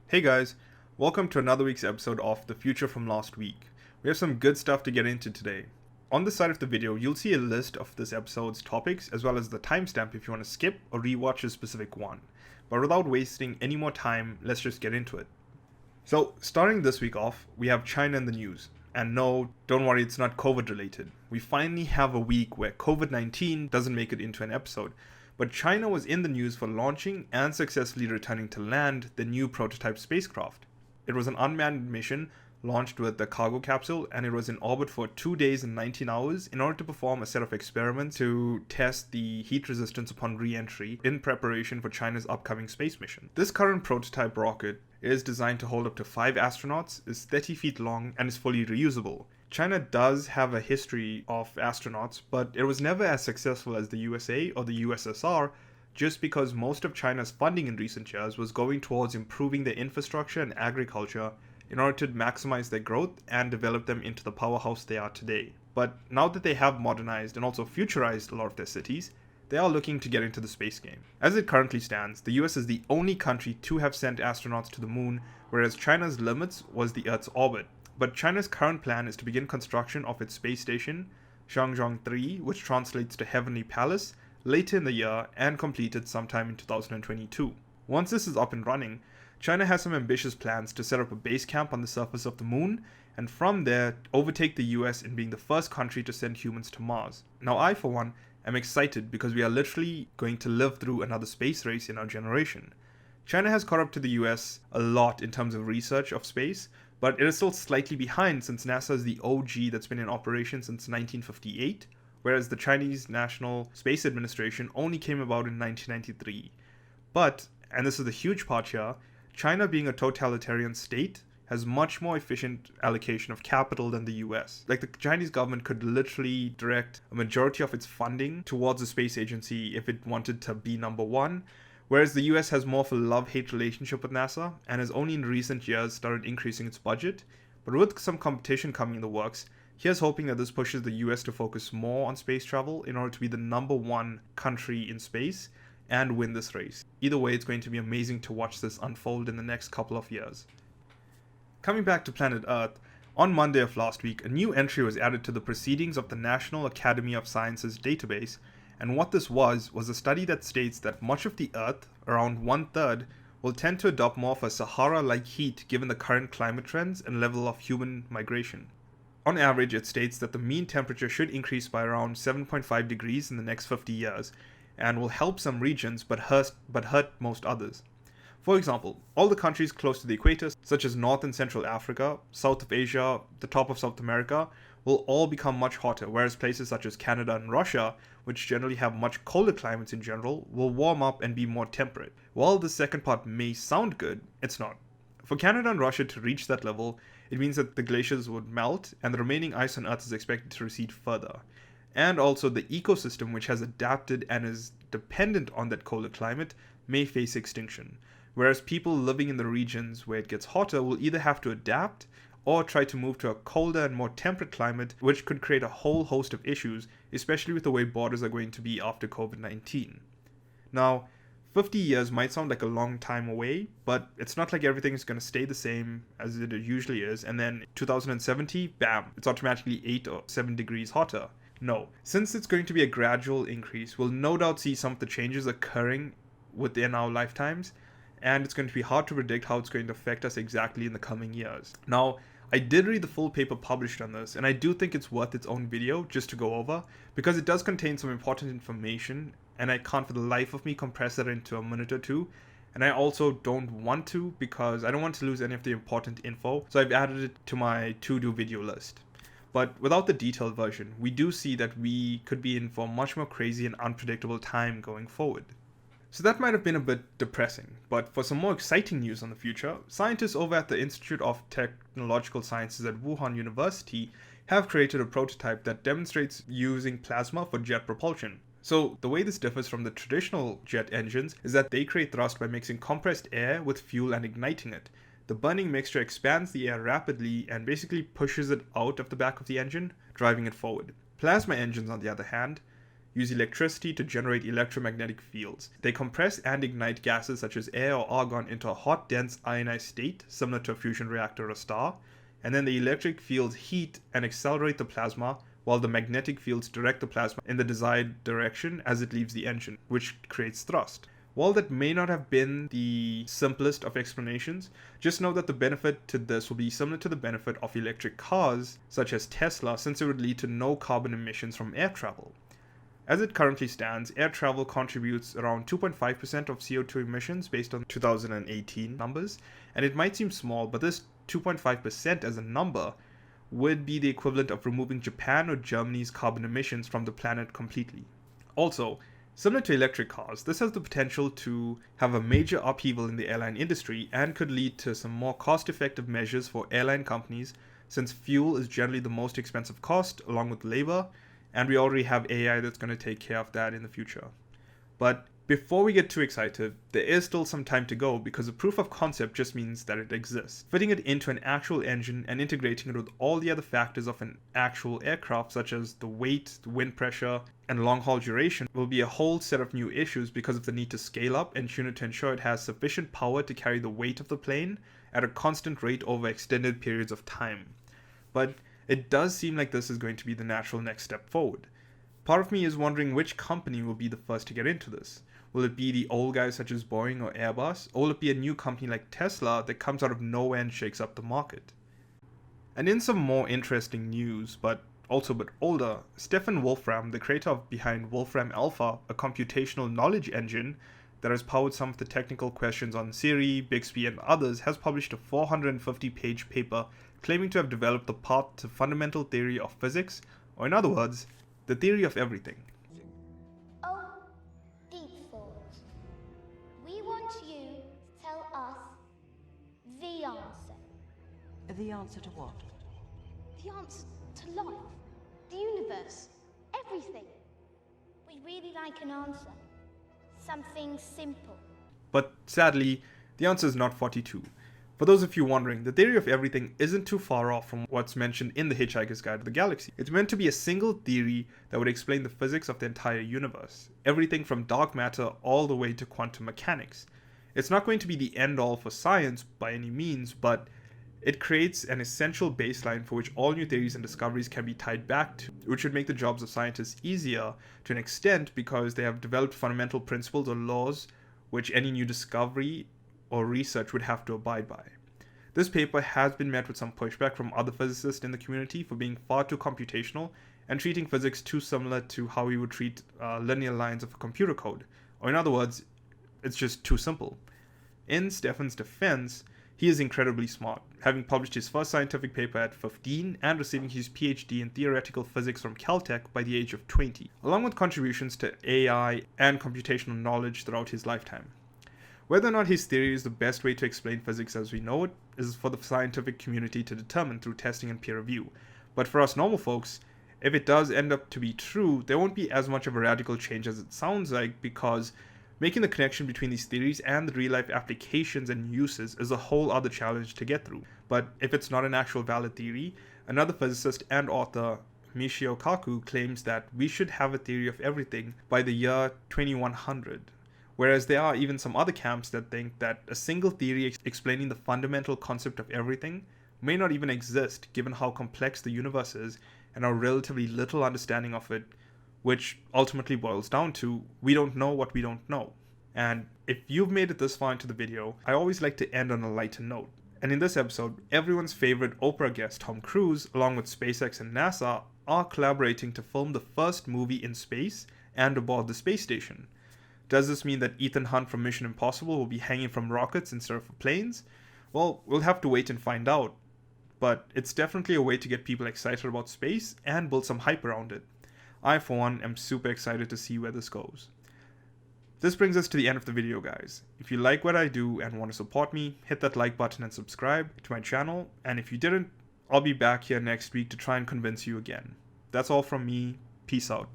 Hey guys, welcome to another week's episode of The Future from Last Week. We have some good stuff to get into today. On the side of the video, you'll see a list of this episode's topics as well as the timestamp if you want to skip or rewatch a specific one. But without wasting any more time, let's just get into it. So, starting this week off, we have China in the news. And no, don't worry, it's not COVID related. We finally have a week where COVID-19 doesn't make it into an episode. But China was in the news for launching and successfully returning to land the new prototype spacecraft. It was an unmanned mission launched with the cargo capsule, and it was in orbit for 2 days and 19 hours in order to perform a set of experiments to test the heat resistance upon re-entry in preparation for China's upcoming space mission. This current prototype rocket is designed to hold up to 5 astronauts, is 30 feet long, and is fully reusable. China does have a history of astronauts, but it was never as successful as the USA or the USSR just because most of China's funding in recent years was going towards improving their infrastructure and agriculture in order to maximize their growth and develop them into the powerhouse they are today. But now that they have modernized and also futurized a lot of their cities, they are looking to get into the space game. As it currently stands, the US is the only country to have sent astronauts to the moon, whereas China's limits was the Earth's orbit. But China's current plan is to begin construction of its space station, Shangzhong 3, which translates to Heavenly Palace, later in the year and completed sometime in 2022. Once this is up and running, China has some ambitious plans to set up a base camp on the surface of the moon, and from there overtake the US in being the first country to send humans to Mars. Now I, for one, am excited because we are literally going to live through another space race in our generation. China has caught up to the US a lot in terms of research of space, but it is still slightly behind since NASA is the OG that's been in operation since 1958, whereas the Chinese National Space Administration only came about in 1993. But, and this is the huge part here, China being a totalitarian state has much more efficient allocation of capital than the US. Like the Chinese government could literally direct a majority of its funding towards the space agency if it wanted to be number one, whereas the US has more of a love-hate relationship with NASA and has only in recent years started increasing its budget. But with some competition coming in the works, here's hoping that this pushes the US to focus more on space travel in order to be the number one country in space and win this race. Either way, it's going to be amazing to watch this unfold in the next couple of years. Coming back to planet Earth, on Monday of last week, a new entry was added to the proceedings of the National Academy of Sciences database, and what this was a study that states that much of the Earth, around 1/3, will tend to adopt more of a Sahara-like heat given the current climate trends and level of human migration. On average, it states that the mean temperature should increase by around 7.5 degrees in the next 50 years, and will help some regions but hurt most others. For example, all the countries close to the equator, such as North and Central Africa, South of Asia, the top of South America, will all become much hotter, whereas places such as Canada and Russia, which generally have much colder climates in general, will warm up and be more temperate. While the second part may sound good, it's not. For Canada and Russia to reach that level, it means that the glaciers would melt and the remaining ice on Earth is expected to recede further. And also the ecosystem, which has adapted and is dependent on that colder climate, may face extinction. Whereas people living in the regions where it gets hotter will either have to adapt or try to move to a colder and more temperate climate, which could create a whole host of issues, especially with the way borders are going to be after COVID-19. Now, 50 years might sound like a long time away, but it's not like everything is going to stay the same as it usually is, and then 2070, bam, it's automatically 8 or 7 degrees hotter. No, since it's going to be a gradual increase, we'll no doubt see some of the changes occurring within our lifetimes, and it's going to be hard to predict how it's going to affect us exactly in the coming years. Now, I did read the full paper published on this, and I do think it's worth its own video just to go over, because it does contain some important information, and I can't for the life of me compress it into a minute or two, and I also don't want to because I don't want to lose any of the important info, so I've added it to my to-do video list. But without the detailed version, we do see that we could be in for a much more crazy and unpredictable time going forward. So that might have been a bit depressing, but for some more exciting news on the future, scientists over at the Institute of Technological Sciences at Wuhan University have created a prototype that demonstrates using plasma for jet propulsion. So the way this differs from the traditional jet engines is that they create thrust by mixing compressed air with fuel and igniting it. The burning mixture expands the air rapidly and basically pushes it out of the back of the engine, driving it forward. Plasma engines, on the other hand, use electricity to generate electromagnetic fields. They compress and ignite gases such as air or argon into a hot, dense ionized state, similar to a fusion reactor or star, and then the electric fields heat and accelerate the plasma, while the magnetic fields direct the plasma in the desired direction as it leaves the engine, which creates thrust. While that may not have been the simplest of explanations, just know that the benefit to this will be similar to the benefit of electric cars, such as Tesla, since it would lead to no carbon emissions from air travel. As it currently stands, air travel contributes around 2.5% of CO2 emissions based on 2018 numbers, and it might seem small, but this 2.5% as a number would be the equivalent of removing Japan or Germany's carbon emissions from the planet completely. Also, similar to electric cars, this has the potential to have a major upheaval in the airline industry and could lead to some more cost-effective measures for airline companies, since fuel is generally the most expensive cost along with labor, and we already have AI that's going to take care of that in the future. But before we get too excited, there is still some time to go because the proof of concept just means that it exists. Fitting it into an actual engine and integrating it with all the other factors of an actual aircraft, such as the weight, the wind pressure, and long-haul duration, will be a whole set of new issues because of the need to scale up and tune it to ensure it has sufficient power to carry the weight of the plane at a constant rate over extended periods of time. But it does seem like this is going to be the natural next step forward. Part of me is wondering which company will be the first to get into this. Will it be the old guys such as Boeing or Airbus, or will it be a new company like Tesla that comes out of nowhere and shakes up the market? And in some more interesting news, but also a bit older, Stefan Wolfram, the creator behind Wolfram Alpha, a computational knowledge engine that has powered some of the technical questions on Siri, Bixby, and others, has published a 450-page paper claiming to have developed the path to fundamental theory of physics, or in other words, the theory of everything. Oh, deep thought. We want you to tell us the answer. The answer to what? The answer to life, the universe, everything. We'd really like an answer. Something simple. But sadly, the answer is not 42. For those of you wondering, the theory of everything isn't too far off from what's mentioned in The Hitchhiker's Guide to the Galaxy. It's meant to be a single theory that would explain the physics of the entire universe, everything from dark matter all the way to quantum mechanics. It's not going to be the end-all for science by any means, but it creates an essential baseline for which all new theories and discoveries can be tied back to, which would make the jobs of scientists easier to an extent because they have developed fundamental principles or laws which any new discovery or research would have to abide by. This paper has been met with some pushback from other physicists in the community for being far too computational and treating physics too similar to how we would treat linear lines of a computer code. Or in other words, it's just too simple. In Stefan's defense, he is incredibly smart, having published his first scientific paper at 15 and receiving his PhD in theoretical physics from Caltech by the age of 20, along with contributions to AI and computational knowledge throughout his lifetime. Whether or not his theory is the best way to explain physics as we know it is for the scientific community to determine through testing and peer review. But for us normal folks, if it does end up to be true, there won't be as much of a radical change as it sounds like, because making the connection between these theories and the real-life applications and uses is a whole other challenge to get through. But if it's not an actual valid theory, another physicist and author, Michio Kaku, claims that we should have a theory of everything by the year 2100. Whereas there are even some other camps that think that a single theory explaining the fundamental concept of everything may not even exist given how complex the universe is and our relatively little understanding of it, which ultimately boils down to we don't know what we don't know. And if you've made it this far into the video, I always like to end on a lighter note. And in this episode, everyone's favorite Oprah guest Tom Cruise, along with SpaceX and NASA, are collaborating to film the first movie in space and aboard the space station. Does this mean that Ethan Hunt from Mission Impossible will be hanging from rockets instead of planes? Well, we'll have to wait and find out. But it's definitely a way to get people excited about space and build some hype around it. I, for one, am super excited to see where this goes. This brings us to the end of the video, guys. If you like what I do and want to support me, hit that like button and subscribe to my channel. And if you didn't, I'll be back here next week to try and convince you again. That's all from me. Peace out.